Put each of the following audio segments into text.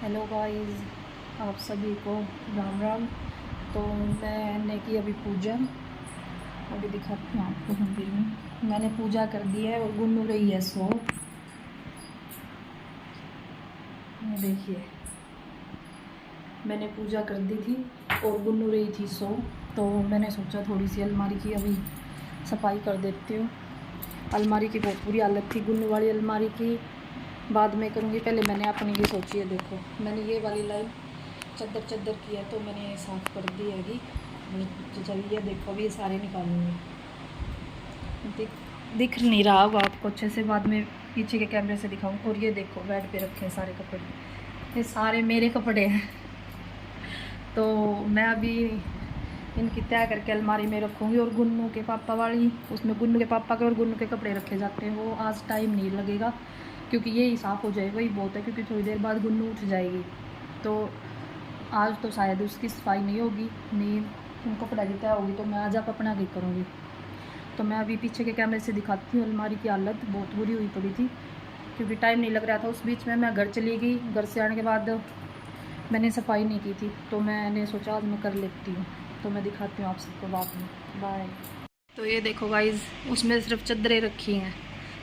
Hello guys, आप सभी को राम राम। तो मैंने की अभी पूजा, अभी दिखाती हूँ आपको मंदिर में। मैंने पूजा कर दी है और गुन्नू रही है सो। ये देखिए, मैंने पूजा कर दी थी और गुन्नू रही थी सो। तो मैंने सोचा थोड़ी सी अलमारी की अभी सफाई कर देती हूँ। अलमारी की बहुत बुरी हालत थी, गुन्नू वाली अलमारी की बाद में करूँगी, पहले मैंने अपनी ये सोची है। देखो, मैंने ये वाली लाइन चद्दर की है तो मैंने साफ़ कर दी हैगी। तो चलिए देखो, अभी ये सारे निकालूंगी। दिख नहीं रहा होगा आपको अच्छे से, बाद में पीछे के कैमरे से दिखाऊँ। और ये देखो, बेड पे रखे हैं सारे कपड़े, ये सारे मेरे कपड़े हैं। तो मैं अभी इनकी तय करके अलमारी में रखूँगी। और गुन्नू के पापा वाली, उसमें गुन्नू के पापा के और गुन्नू के कपड़े रखे जाते हैं। वो आज टाइम नहीं लगेगा क्योंकि ये ही साफ़ हो जाए, वही बहुत है। क्योंकि थोड़ी देर बाद गुन्नू उठ जाएगी, तो आज तो शायद उसकी सफाई नहीं होगी, नहीं उनको कपड़ा की तय होगी। तो मैं आज आप अपना ही करूँगी। तो मैं अभी पीछे के कैमरे से दिखाती हूँ। अलमारी की हालत बहुत बुरी हुई पड़ी थी क्योंकि टाइम नहीं लग रहा था। उस बीच में मैं घर चली गई, घर से आने के बाद मैंने सफाई नहीं की थी, तो मैंने सोचा आज मैं कर लेती हूँ। तो मैं दिखाती हूँ आप सबको बाद में। बाय। तो ये देखो गाइज, उसमें सिर्फ चद्दरें रखी हैं,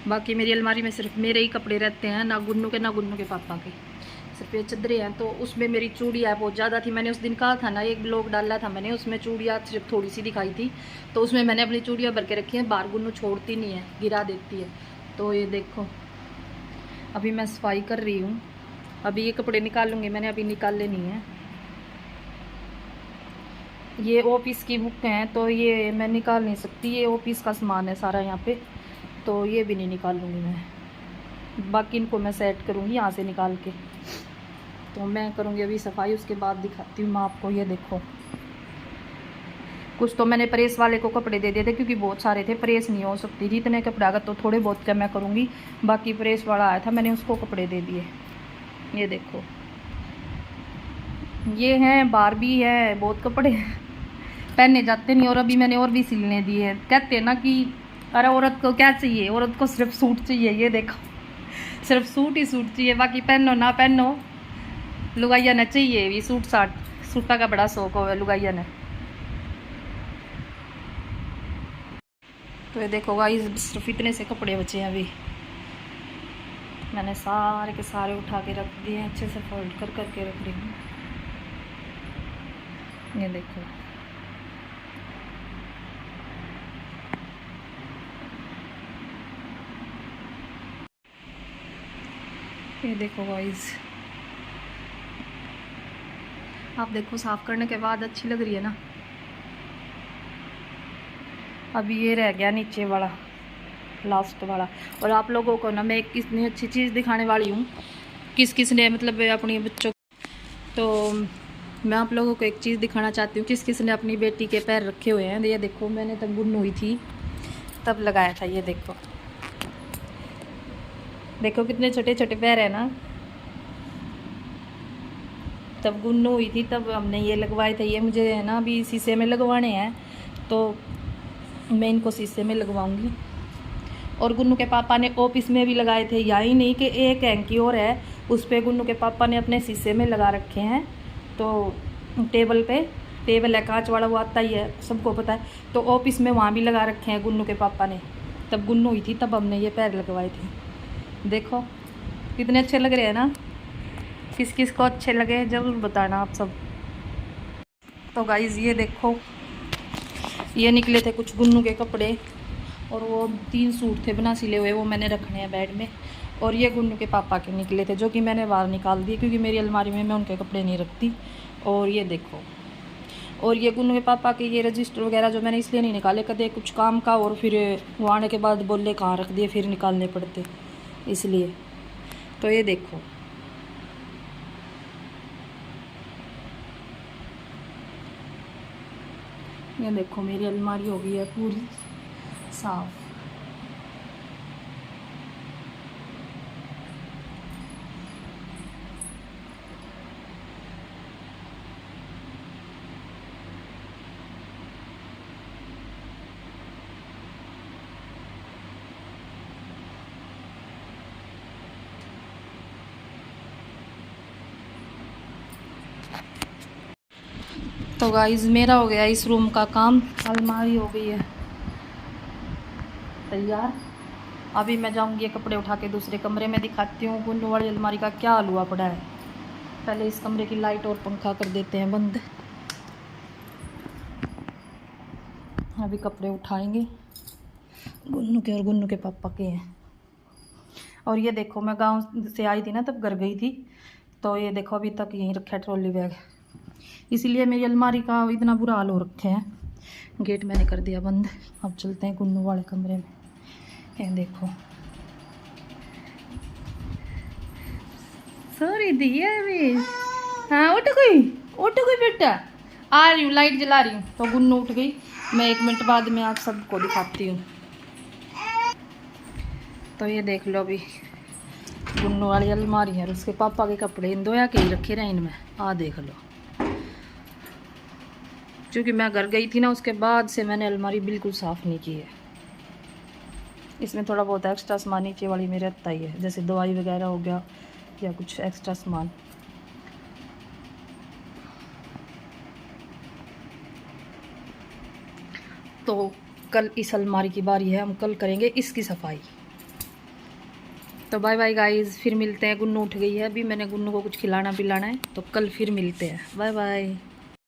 बाकी मेरी अलमारी में सिर्फ मेरे ही कपड़े रहते हैं, ना गुन्नू के ना गुन्नू के पापा के, सिर्फ ये चद्दरें हैं। तो उसमें मेरी चूड़ियाँ बहुत ज़्यादा थी। मैंने उस दिन कहा था ना, एक ब्लॉग डाला था मैंने, उसमें चूड़ियाँ सिर्फ थोड़ी सी दिखाई थी। तो उसमें मैंने अपनी चूड़ियाँ भर के रखी हैं, बाहर गुन्नू छोड़ती नहीं है, गिरा देती है। तो ये देखो, अभी मैं सफाई कर रही हूँ। अभी ये कपड़े निकालूंगी, मैंने अभी निकाले नहीं है। ये ऑफिस की बुक हैं तो ये मैं निकाल नहीं सकती, ये ऑफिस का सामान है सारा यहाँ पे, तो ये भी नहीं निकालूंगी मैं। बाकी इनको मैं सेट करूँगी यहाँ से निकाल के। तो मैं करूँगी अभी सफाई, उसके बाद दिखाती हूँ मैं आपको। ये देखो, कुछ तो मैंने प्रेस वाले को कपड़े दे दिए थे क्योंकि बहुत सारे थे, प्रेस नहीं हो सकती थी इतने कपड़े, अगर तो थोड़े बहुत का मैं करूँगी। बाकी प्रेस वाला आया था, मैंने उसको कपड़े दे दिए। ये देखो, ये हैं बारबी है, बहुत कपड़े पहनने जाते नहीं। और अभी मैंने और भी सिलने दिए हैं। कहते हैं ना कि अरे औरत को क्या चाहिए, औरत को सिर्फ सूट चाहिए। ये देखो, सिर्फ सूट ही सूट चाहिए, बाकी पहनो ना पहनो, लुगाइया ने चाहिए भी सूट साट। सूटा का बड़ा शौक हो लुगाइया ने। तो ये देखो गाइस, सिर्फ इतने से कपड़े बचे हैं अभी। मैंने सारे के सारे उठा के रख दिए हैं, अच्छे से फोल्ड कर करके रख रही हूँ। ये देखो, ये देखो गाइस, आप देखो साफ करने के बाद अच्छी लग रही है ना। अभी ये रह गया नीचे वाला, लास्ट वाला। और आप लोगों को ना मैं एक कितनी अच्छी चीज़ दिखाने वाली हूँ, किस किस ने मतलब अपनी बच्चों। तो मैं आप लोगों को एक चीज़ दिखाना चाहती हूँ, किस किस ने अपनी बेटी के पैर रखे हुए हैं। ये देखो, मैंने तब गुन्न हुई थी तब लगाया था। ये देखो, देखो कितने छोटे छोटे पैर है ना। तब गुन्नू हुई थी तब हमने ये लगवाए थे। ये मुझे है ना अभी शीशे में लगवाने हैं, तो मैं इनको शीशे में लगवाऊंगी। और गुन्नू के पापा ने ऑफिस में भी लगाए थे, यही नहीं कि एक हैंकी और है, उस पर गुन्नू के पापा ने अपने शीशे में लगा रखे हैं। तो टेबल पे, टेबल है कांच वाला, वो आता ही है, सबको पता है। तो ऑफिस में वहाँ भी लगा रखे हैं गुन्नू के पापा ने। तब गुन्नू हुई थी तब हमने ये पैर लगवाए थे। देखो कितने अच्छे लग रहे हैं ना। किस किस को अच्छे लगे ज़रूर बताना आप सब। तो गाइज़ ये देखो, ये निकले थे कुछ गुन्नू के कपड़े, और वो 3 सूट थे बिना सिले हुए, वो मैंने रखने हैं बेड में। और ये गुन्नू के पापा के निकले थे जो कि मैंने बाहर निकाल दिए क्योंकि मेरी अलमारी में मैं उनके कपड़े नहीं रखती। और ये देखो, और ये गुन्नू के पापा के ये रजिस्टर वगैरह जो मैंने इसलिए नहीं निकाले, कदे कुछ काम का, और फिर वो आने के बाद बोले कहाँ रख दिए, फिर निकालने पड़ते इसलिए। तो ये देखो, ये देखो मेरी अलमारी हो गई है पूरी साफ। तो गाइस मेरा हो गया इस रूम का काम, अलमारी हो गई है तैयार। अभी मैं जाऊंगी ये कपड़े उठा के दूसरे कमरे में, दिखाती हूँ गुन्नू वाली अलमारी का क्या हाल हुआ पड़ा है। पहले इस कमरे की लाइट और पंखा कर देते हैं बंद। अभी कपड़े उठाएंगे, गुन्नू के और गुन्नू के पापा के हैं। और ये देखो मैं गांव से आई थी ना, तब घर गई थी, तो ये देखो अभी तक यहीं रखा है ट्रॉली बैग। इसीलिए मेरी अलमारी का इतना बुरा हाल हो रखे हैं। गेट मैंने कर दिया बंद। अब चलते हैं गुन्नू वाले कमरे में। ये देखो सॉरी दी है अभी। हाँ उठ गई बेटा, आ रही हूँ, लाइट जला रही हूँ। तो गुन्नू उठ गई, मैं 1 मिनट बाद में आप सबको दिखाती हूँ। तो ये देख लो अभी गुन्नू वाली अलमारी है और उसके पापा के कपड़े इन धोया के ही रखे रहे इनमें। आ देख लो, क्योंकि मैं घर गई थी ना, उसके बाद से मैंने अलमारी बिल्कुल साफ़ नहीं की है। इसमें थोड़ा बहुत एक्स्ट्रा सामान नीचे वाली में रहता ही है, जैसे दवाई वगैरह हो गया या कुछ एक्स्ट्रा सामान। तो कल इस अलमारी की बारी है, हम कल करेंगे इसकी सफाई। तो बाय बाय गाइस, फिर मिलते हैं। गुन्नू उठ गई है अभी, मैंने गुन्नू को कुछ खिलाना पिलाना है, तो कल फिर मिलते हैं। Bye bye.